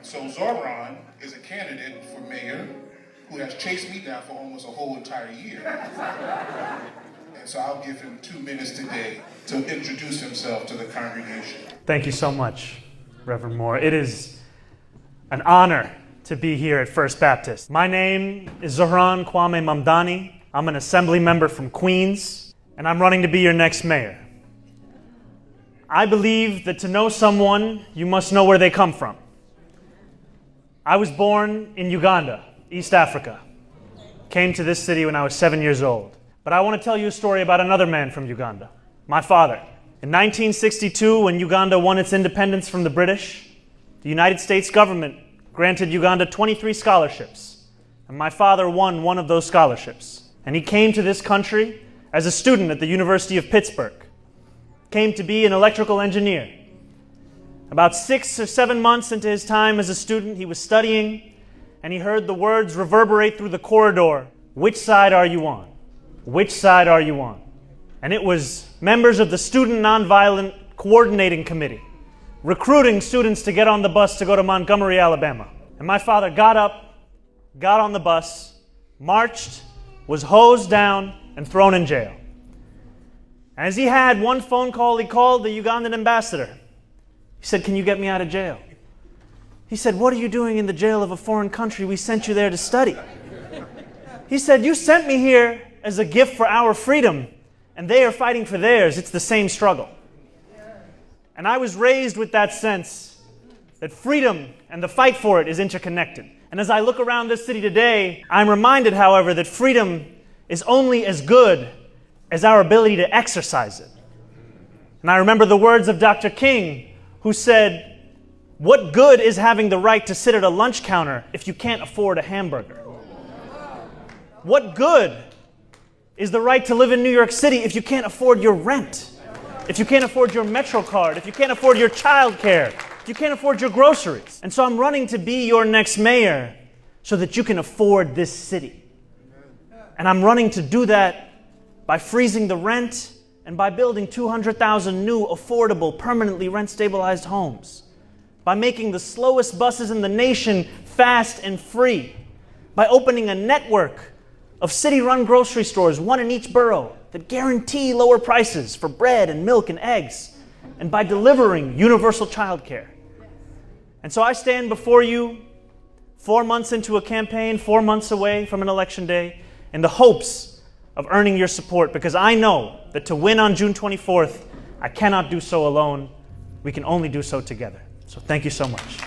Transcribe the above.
So Zoran is a candidate for mayor who has chased me down for almost a whole entire year. And so I'll give him 2 minutes today to introduce himself to the congregation. Thank you so much, Reverend Moore. It is an honor to be here at First Baptist. My name is Zoran Kwame Hamdani. I'm an assembly member from Queens, and I'm running to be your next mayor. I believe that to know someone, you must know where they come from. I was born in Uganda, East Africa. Came to this city when I was 7 years old. But I want to tell you a story about another man from Uganda, my father. In 1962, when Uganda won its independence from the British, the United States government granted Uganda 23 scholarships. And my father won one of those scholarships. And he came to this country as a student at the University of Pittsburgh. Came to be an electrical engineer. About 6 or 7 months into his time as a student, he was studying, and he heard the words reverberate through the corridor, "Which side are you on? Which side are you on?" And it was members of the Student Nonviolent Coordinating Committee recruiting students to get on the bus to go to Montgomery, Alabama. And my father got up, got on the bus, marched, was hosed down, and thrown in jail. As he had one phone call, he called the Ugandan ambassador. He said, "Can you get me out of jail?" He said, "What are you doing in the jail of a foreign country? We sent you there to study." He said, "You sent me here as a gift for our freedom, and they are fighting for theirs. It's the same struggle." And I was raised with that sense that freedom and the fight for it is interconnected. And as I look around this city today, I'm reminded, however, that freedom is only as good as our ability to exercise it. And I remember the words of Dr. King, who said, "What good is having the right to sit at a lunch counter if you can't afford a hamburger? What good is the right to live in New York City if you can't afford your rent? If you can't afford your Metro card, if you can't afford your child care, if you can't afford your groceries?" And so I'm running to be your next mayor so that you can afford this city. And I'm running to do that by freezing the rent and by building 200,000 new, affordable, permanently rent-stabilized homes. By making the slowest buses in the nation fast and free. By opening a network of city-run grocery stores, one in each borough, that guarantee lower prices for bread and milk and eggs. And by delivering universal child care. And so I stand before you 4 months into a campaign, 4 months away from an election day, in the hopes of earning your support, because I know that to win on June 24th, I cannot do so alone. We can only do so together. So thank you so much.